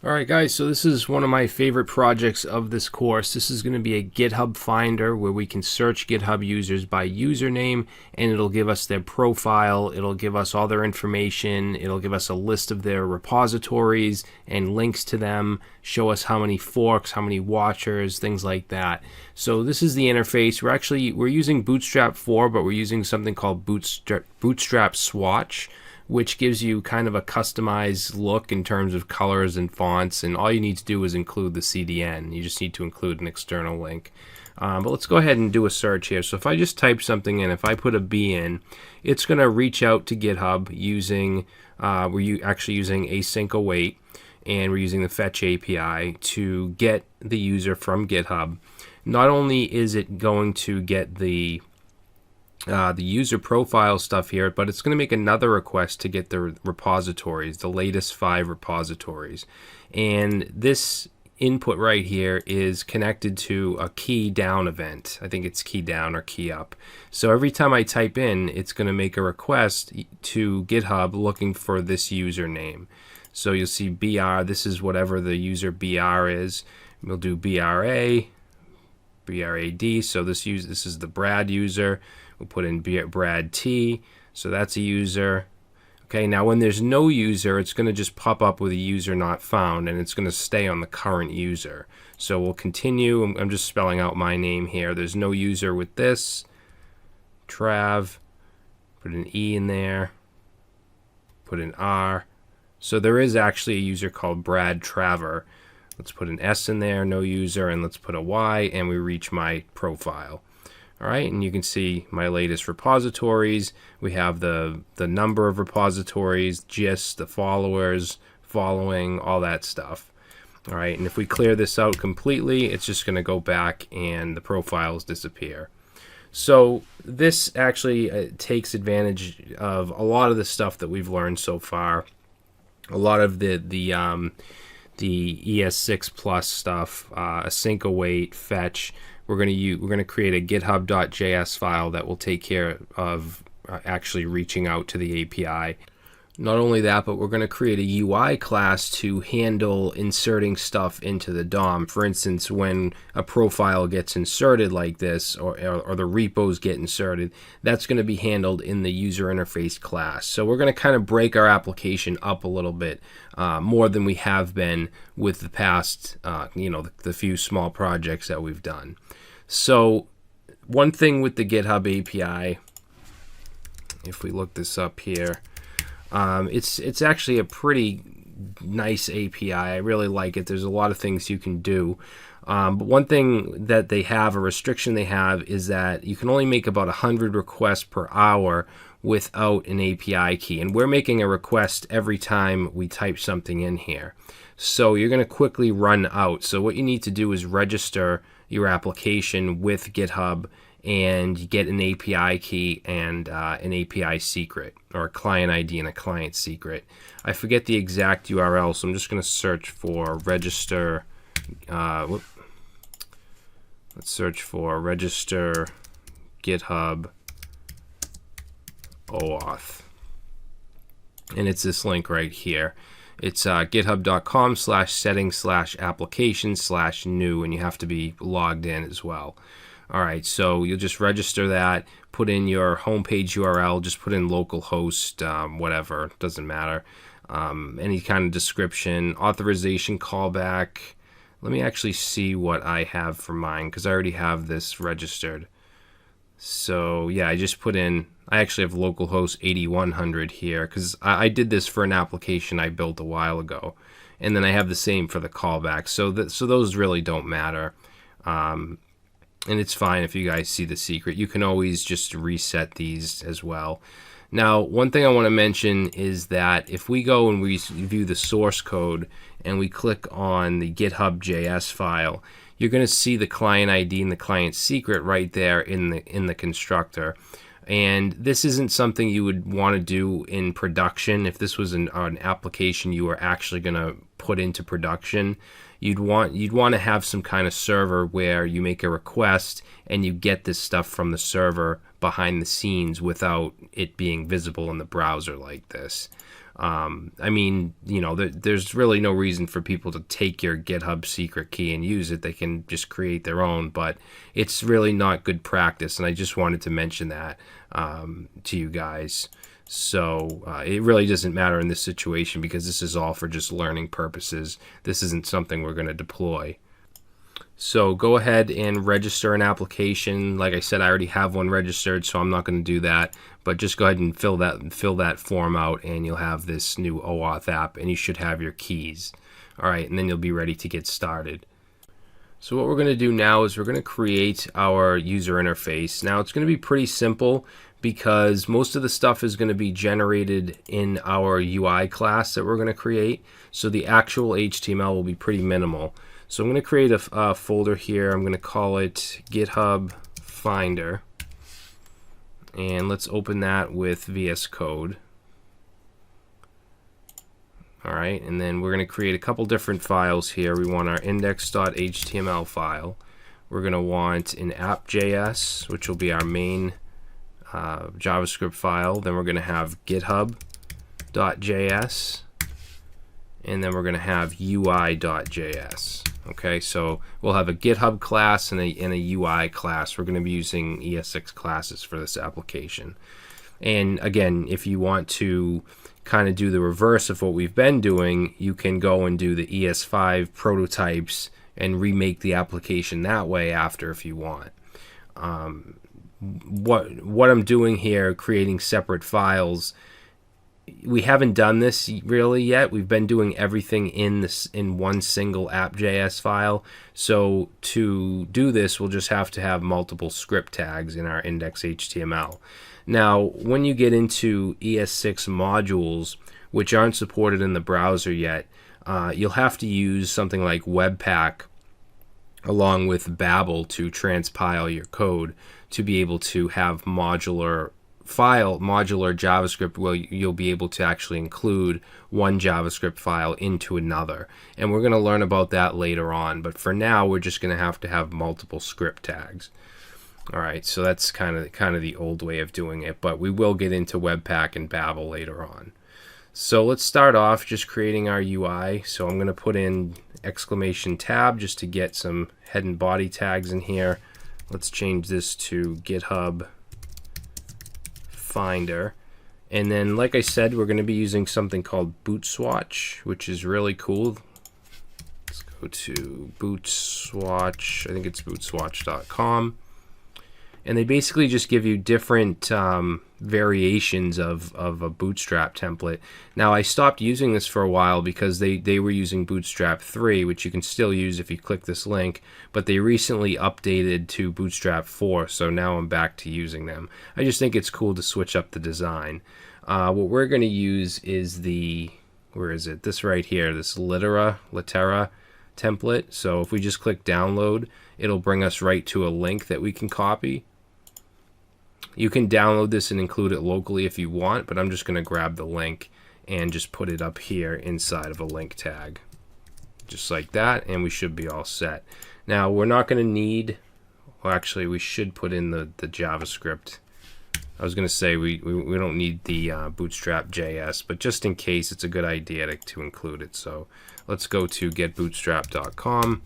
Alright guys, so this is one of my favorite projects of this course. This is going to be a GitHub Finder where we can search GitHub users by username, and it'll give us their profile, it'll give us all their information, it'll give us a list of their repositories and links to them, show us how many forks, how many watchers, things like that. So this is the interface. We're using Bootstrap 4, but we're using something called Bootstrap Swatch, which gives you kind of a customized look in terms of colors and fonts, and all you need to do is include the CDN. You just need to include an external link. But let's go ahead and do a search here. So if I just type something in, if I put a B in, it's going to reach out to GitHub using, we're actually using async await, and we're using the fetch API to get the user from GitHub. Not only is it going to get the user profile stuff here, but it's going to make another request to get the repositories, the latest 5 repositories. And this input right here is connected to a key down event. I think it's key down or key up. So every time I type in, it's going to make a request to GitHub looking for this username. So you'll see BR, this is whatever the user BR is. We'll do BRA, BRAD, so this is the Brad user. We'll put in Brad T, so that's a user. Okay, now when there's no user, it's going to just pop up with a user not found, and it's going to stay on the current user. So we'll continue. I'm just spelling out my name here. There's no user with this. Trav, put an E in there, put an R. So there is actually a user called Brad Traver. Let's put an S in there, no user, and let's put a Y, and we reach my profile. All right, and you can see my latest repositories. We have the number of repositories, gist, the followers, following, all that stuff. All right, and if we clear this out completely, it's just going to go back and the profiles disappear. So this actually takes advantage of a lot of the stuff that we've learned so far. A lot of the ES6 plus stuff, async await, fetch. We're going to create a github.js file that will take care of actually reaching out to the API. Not only that, but we're going to create a UI class to handle inserting stuff into the DOM. For instance, when a profile gets inserted like this, or the repos get inserted, that's going to be handled in the user interface class. So we're going to kind of break our application up a little bit more than we have been with the past, the few small projects that we've done. So one thing with the GitHub API, if we look this up here, it's actually a pretty nice API. I really like it. There's a lot of things you can do. But one thing that they have, a restriction they have, is that you can only make about 100 requests per hour without an API key. And we're making a request every time we type something in here. So you're going to quickly run out. So what you need to do is register your application with GitHub and get an API key and an API secret, or a client ID and a client secret. I forget the exact URL, so I'm just going to search for register. Let's search for register GitHub OAuth. And it's this link right here. It's github.com/settings/application/new, and you have to be logged in as well. All right, so you'll just register that, put in your homepage URL, just put in localhost, whatever, doesn't matter. Any kind of description, authorization callback. Let me actually see what I have for mine, because I already have this registered. So yeah, I just put in, I actually have localhost 8100 here, because I did this for an application I built a while ago. And then I have the same for the callback. So those really don't matter. And it's fine if you guys see the secret. You can always just reset these as well. Now, one thing I want to mention is that if we go and we view the source code and we click on the Github.js file, you're going to see the client ID and the client secret right there in the constructor. And this isn't something you would want to do in production. If this was an application you were actually going to put into production, you'd want to have some kind of server where you make a request and you get this stuff from the server behind the scenes without it being visible in the browser like this. I mean, you know, there's really no reason for people to take your GitHub secret key and use it. They can just create their own, but it's really not good practice. And I just wanted to mention that to you guys. So it really doesn't matter in this situation because this is all for just learning purposes. This isn't something we're going to deploy. So go ahead and register an application. Like I said, I already have one registered, so I'm not going to do that. But just go ahead and fill that form out, and you'll have this new OAuth app, and you should have your keys. All right, and then you'll be ready to get started. So what we're going to do now is we're going to create our user interface. Now it's going to be pretty simple because most of the stuff is going to be generated in our UI class that we're going to create. So the actual HTML will be pretty minimal. So I'm going to create a folder here. I'm going to call it GitHub Finder. And let's open that with VS Code. All right, and then we're going to create a couple different files here. We want our index.html file. We're going to want an app.js, which will be our main JavaScript file. Then we're going to have github.js. And then we're going to have UI.js. Okay, so we'll have a GitHub class and a UI class. We're going to be using ES6 classes for this application. And again, if you want to kind of do the reverse of what we've been doing, you can go and do the ES5 prototypes and remake the application that way after if you want. What I'm doing here, creating separate files, we haven't done this really yet. We've been doing everything in one single app.js file. So to do this, we'll just have to have multiple script tags in our index.html. Now, when you get into ES6 modules, which aren't supported in the browser yet, you'll have to use something like Webpack along with Babel to transpile your code to be able to have modular JavaScript where you'll be able to actually include one JavaScript file into another. And we're going to learn about that later on. But for now, we're just going to have multiple script tags. All right, so that's kind of the old way of doing it. But we will get into Webpack and Babel later on. So let's start off just creating our UI. So I'm going to put in !tab just to get some head and body tags in here. Let's change this to GitHub Finder. And then, like I said, we're going to be using something called Bootswatch, which is really cool. Let's go to Bootswatch. I think it's bootswatch.com. And they basically just give you different variations of a Bootstrap template. Now, I stopped using this for a while because they were using Bootstrap 3, which you can still use if you click this link, but they recently updated to Bootstrap 4, so now I'm back to using them. I just think it's cool to switch up the design. What we're going to use is this right here, this Litera template. So if we just click download, it'll bring us right to a link that we can copy. You can download this and include it locally if you want, but I'm just going to grab the link and just put it up here inside of a link tag. Just like that, and we should be all set. Now, we're not going to need, well, actually, we should put in the JavaScript. I was going to say we don't need the Bootstrap.js, but just in case, it's a good idea to include it. So let's go to getbootstrap.com,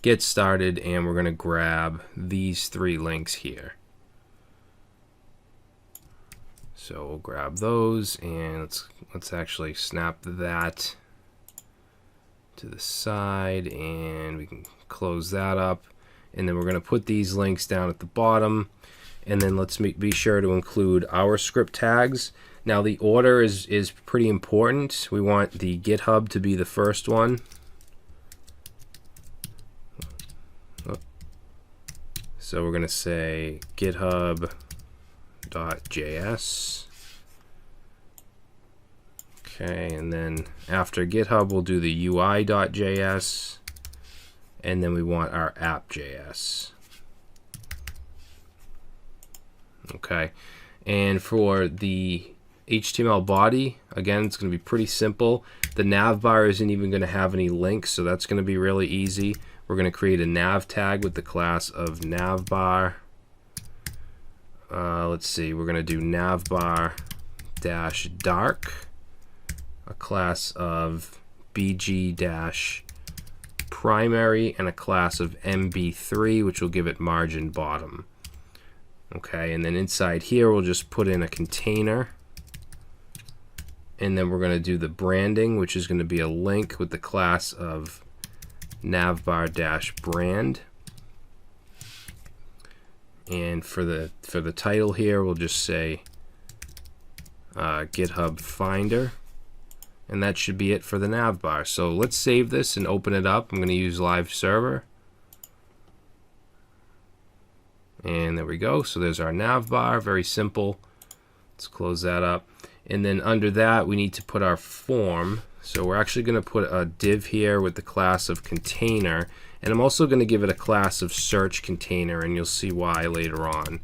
get started, and we're going to grab these 3 links here. So we'll grab those, and let's actually snap that to the side, and we can close that up. And then we're going to put these links down at the bottom, and then let's be sure to include our script tags. Now the order is pretty important. We want the GitHub to be the first one. So we're going to say GitHub.js. Okay, and then after GitHub, we'll do the UI.js, and then we want our app.js. Okay, and for the HTML body, again, it's going to be pretty simple. The nav bar isn't even going to have any links, so that's going to be really easy. We're going to create a nav tag with the class of navbar. Let's see, we're going to do navbar bg-dark, a class of bg-primary, and a class of mb3, which will give it margin bottom. Okay, and then inside here we'll just put in a container, and then we're going to do the branding, which is going to be a link with the class of navbar-brand. And for the title here, we'll just say GitHub Finder, and that should be it for the navbar. So let's save this and open it up. I'm going to use live server, and there we go. So there's our navbar, very simple. Let's close that up, and then under that we need to put our form. So we're actually going to put a div here with the class of container, and I'm also going to give it a class of search container, and you'll see why later on.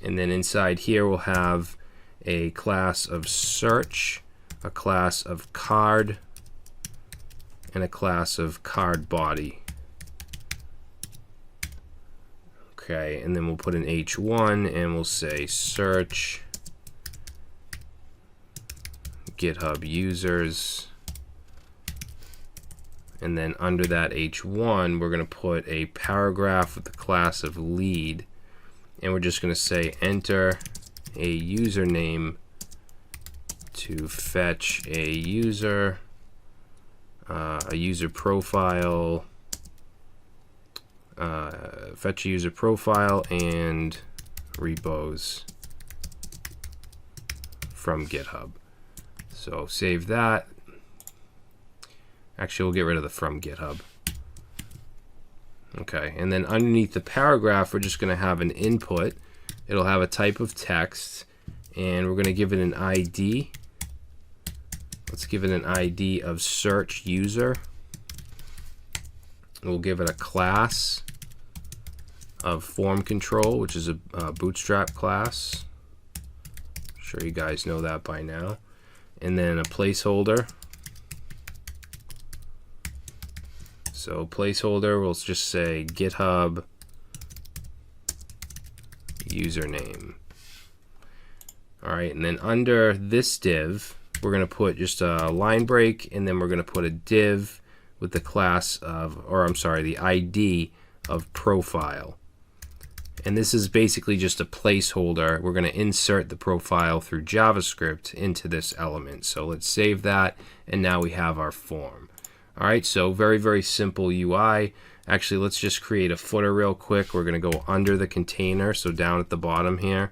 And then inside here we'll have a class of search, a class of card, and a class of card body. Okay, and then we'll put an h1 and we'll say search GitHub users, and then under that h1 we're going to put a paragraph with the class of lead, and we're just going to say enter a username to fetch a user profile, fetch a user profile and repos from GitHub. So save that. Actually, we'll get rid of the from GitHub. Okay, and then underneath the paragraph, we're just going to have an input. It'll have a type of text, and we're going to give it an ID. Let's give it an ID of search user. We'll give it a class of form control, which is a bootstrap class. I'm sure you guys know that by now. And then a placeholder. So placeholder, we'll just say GitHub username. All right, and then under this div, we're going to put just a line break, and then we're going to put a div with the class of, or I'm sorry, the ID of profile. And this is basically just a placeholder. We're going to insert the profile through JavaScript into this element. So let's save that, and now we have our form. All right, so very, very simple UI. Actually, let's just create a footer real quick. We're going to go under the container, so down at the bottom here,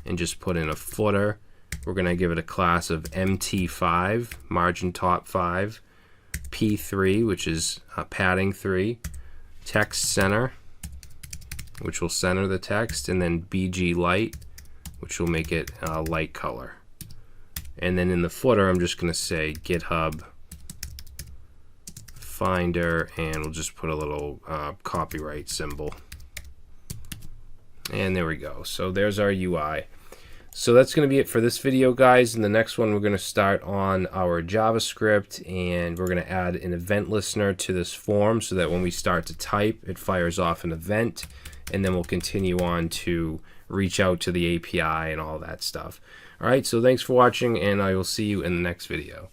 and just put in a footer. We're going to give it a class of MT5, margin top 5, P3, which is padding 3, text center, which will center the text, and then BG light, which will make it light color. And then in the footer, I'm just going to say GitHub Finder, and we'll just put a little copyright symbol. And there we go. So there's our UI. So that's going to be it for this video, guys. In the next one, we're going to start on our JavaScript, and we're going to add an event listener to this form so that when we start to type, it fires off an event, and then we'll continue on to reach out to the API and all that stuff. All right, so thanks for watching, and I will see you in the next video.